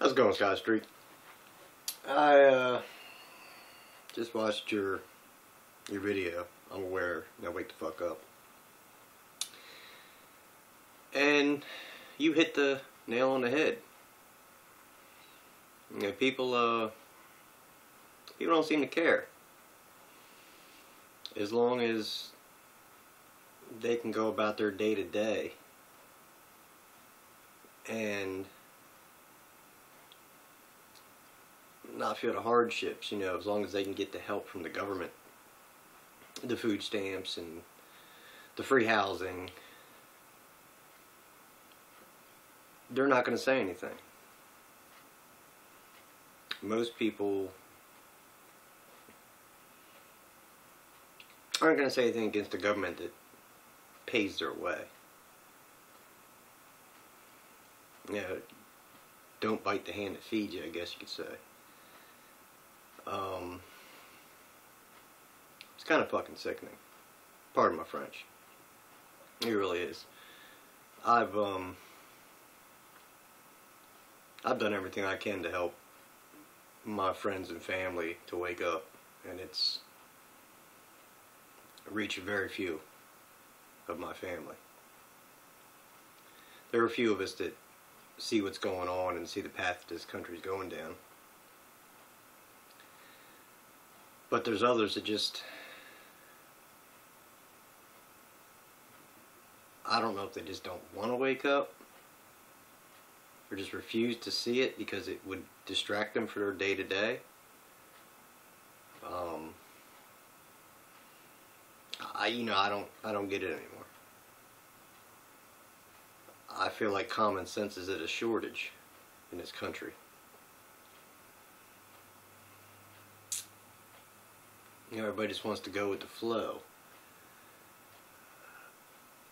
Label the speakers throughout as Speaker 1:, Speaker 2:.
Speaker 1: How's it going, SkyStreak? I just watched your video. I'm aware. Now wake the fuck up. And you hit the nail on the head. You know, people don't seem to care. As long as they can go about their day to day and not feel the hardships, you know, as long as they can get the help from the government, the food stamps and the free housing, they're not going to say anything. Most people aren't going to say anything against the government that pays their way. You know, don't bite the hand that feeds you, I guess you could say. It's kind of fucking sickening. Pardon my French. It really is. I've done everything I can to help my friends and family to wake up, and it's reached very few of my family. There are a few of us that see what's going on and see the path this country's going down. But there's others that just, I don't know if they just don't want to wake up or just refuse to see it because it would distract them for their day to day. I don't get it anymore. I feel like common sense is at a shortage in this country. You know, everybody just wants to go with the flow.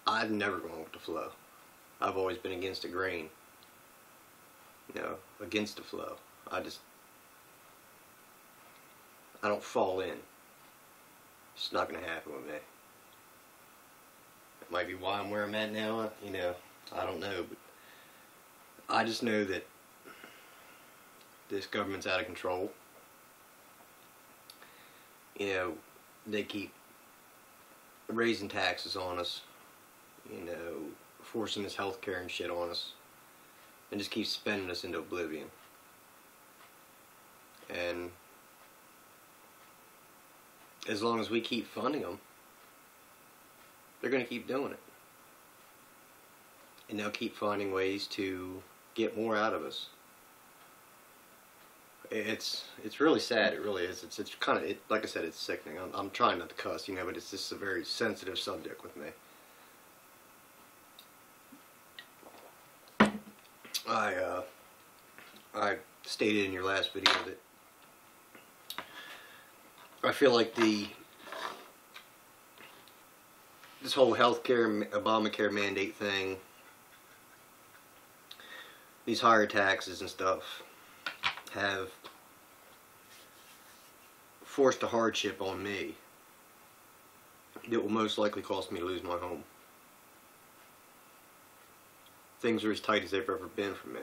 Speaker 1: I've never gone with the flow. I've always been against the grain. You know, against the flow. I don't fall in. It's not going to happen with me. It might be why I'm where I'm at now, you know, I don't know, but I just know that this government's out of control. You know, they keep raising taxes on us, you know, forcing this health care and shit on us, and just keep spending us into oblivion. And as long as we keep funding them, they're going to keep doing it. And they'll keep finding ways to get more out of us. It's really sad. It really is. It's kind of, like I said, it's sickening. I'm trying not to cuss, you know, but it's just a very sensitive subject with me. I stated in your last video that I feel like this whole healthcare, Obamacare mandate thing, these higher taxes and stuff, have forced a hardship on me that will most likely cost me to lose my home. Things are as tight as they've ever been for me.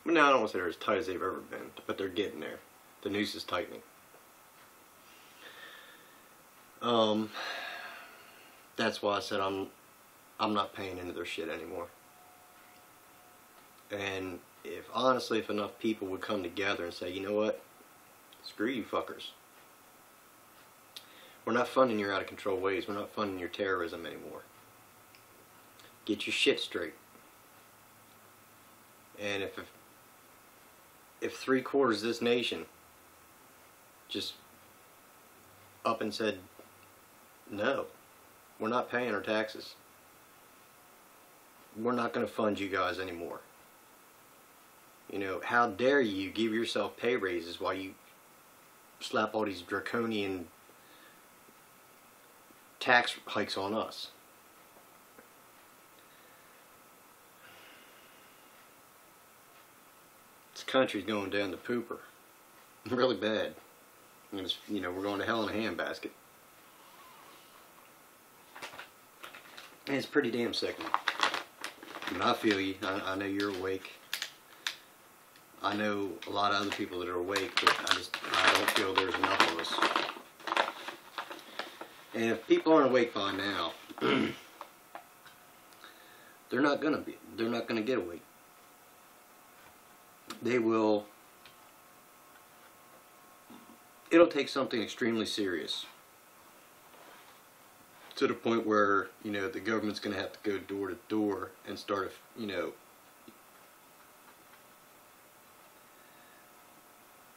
Speaker 1: I mean, I don't want to say they're as tight as they've ever been, but they're getting there. The noose is tightening. That's why I said I'm not paying into their shit anymore. And honestly, if enough people would come together and say, you know what, screw you fuckers. We're not funding your out of control ways. We're not funding your terrorism anymore. Get your shit straight. And if 3/4 of this nation just up and said, no, we're not paying our taxes. We're not going to fund you guys anymore. You know, how dare you give yourself pay raises while you slap all these draconian tax hikes on us? This country's going down the pooper. Really bad. And it's, you know, we're going to hell in a handbasket. And it's pretty damn sickening. I mean, I feel you. I know you're awake. I know a lot of other people that are awake, but I don't feel there's enough of us. And if people aren't awake by now, they're not gonna get awake. They will. It'll take something extremely serious to the point where, you know, the government's gonna have to go door to door and start, you know,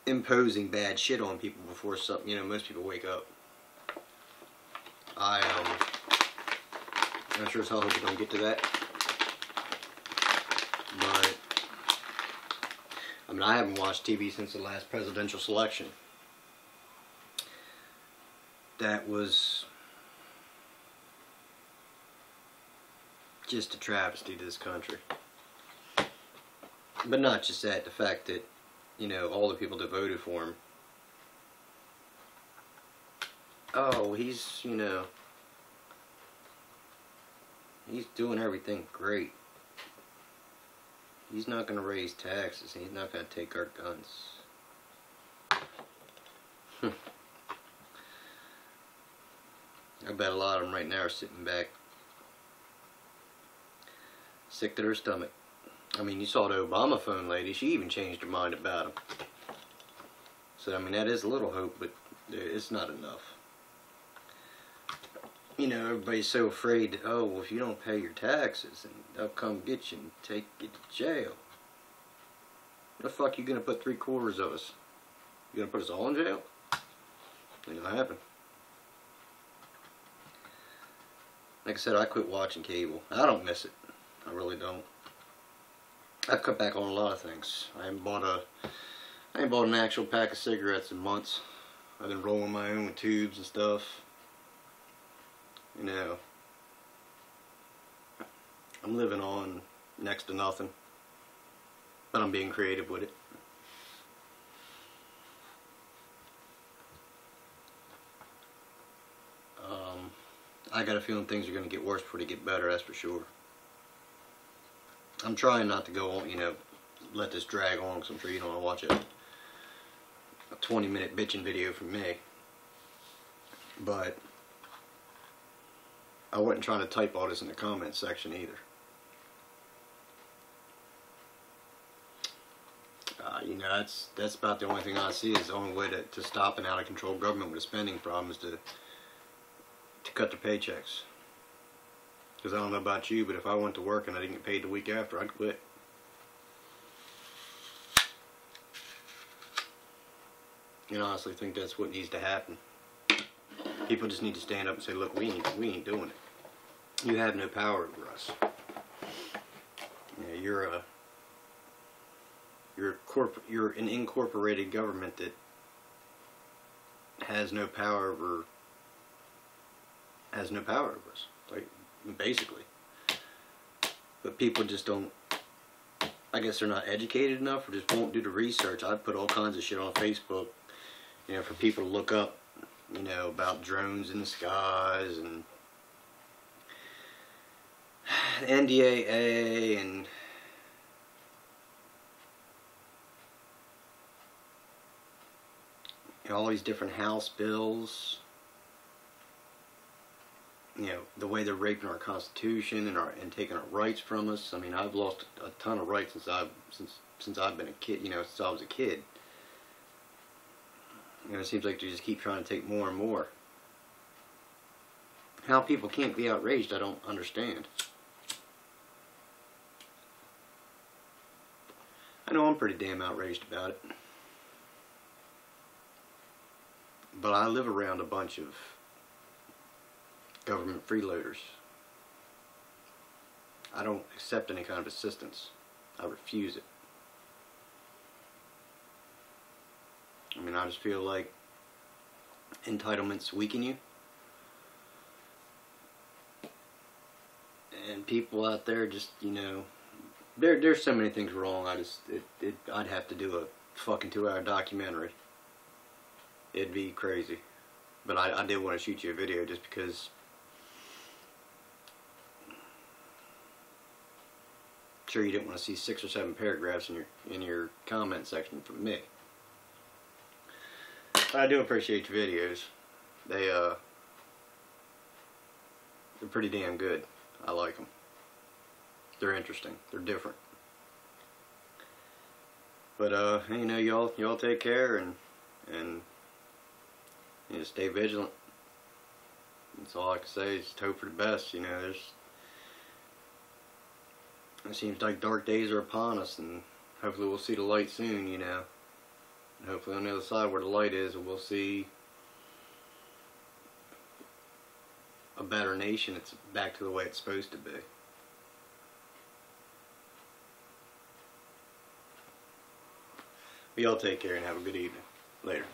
Speaker 1: imposing bad shit on people before something, you know, most people wake up. I'm sure as hell hope we don't get to that. But I mean, I haven't watched TV since the last presidential selection. That was just a travesty to this country. But not just that, the fact that, you know, all the people that voted for him, oh, he's, you know, he's doing everything great. He's not going to raise taxes. He's not going to take our guns. I bet a lot of them right now are sitting back, sick to their stomach. I mean, you saw the Obama phone lady. She even changed her mind about him. So, I mean, that is a little hope, but it's not enough. You know, everybody's so afraid that, oh, well, if you don't pay your taxes, and they'll come get you and take you to jail. The fuck you gonna put 3/4 of us? You gonna put us all in jail? Ain't gonna happen. Like I said, I quit watching cable. I don't miss it. I really don't. I've cut back on a lot of things. I ain't bought an actual pack of cigarettes in months. I've been rolling my own with tubes and stuff. You know, I'm living on next to nothing, but I'm being creative with it. I got a feeling things are going to get worse before they get better, that's for sure. I'm trying not to go on, you know, let this drag on, because I'm sure you don't want to watch a 20-minute bitching video from me. But I wasn't trying to type all this in the comments section either. You know, that's about the only thing I see is the only way to stop an out-of-control government with a spending problem is to cut their paychecks. Because I don't know about you, but if I went to work and I didn't get paid the week after, I'd quit. You know, I honestly think that's what needs to happen. People just need to stand up and say, look, we ain't doing it. You have no power over us. You know, you're an incorporated government that has no power over us, like, basically. But people just don't, I guess they're not educated enough or just won't do the research. I put all kinds of shit on Facebook, you know, for people to look up, you know, about drones in the skies and NDAA and you know, all these different House bills. You know, the way they're raping our Constitution and taking our rights from us. I mean, I've lost a ton of rights since I've been a kid. You know, since I was a kid. You know, it seems like they just keep trying to take more and more. How people can't be outraged, I don't understand. I know I'm pretty damn outraged about it. But I live around a bunch of government freeloaders. I don't accept any kind of assistance. I refuse it. I mean, I just feel like entitlements weaken you. And people out there just, you know, there's so many things wrong. I'd have to do a fucking 2-hour documentary. It'd be crazy. But I did want to shoot you a video just because sure you didn't want to see 6 or 7 paragraphs in your comment section from me. I do appreciate your videos. They're pretty damn good. I like them. They're interesting. They're different. But you know, y'all take care and you know, stay vigilant. That's all I can say. Just hope for the best. You know, it seems like dark days are upon us, and hopefully we'll see the light soon. You know, and hopefully on the other side where the light is, we'll see a better nation. It's back to the way it's supposed to be. But y'all take care and have a good evening. Later.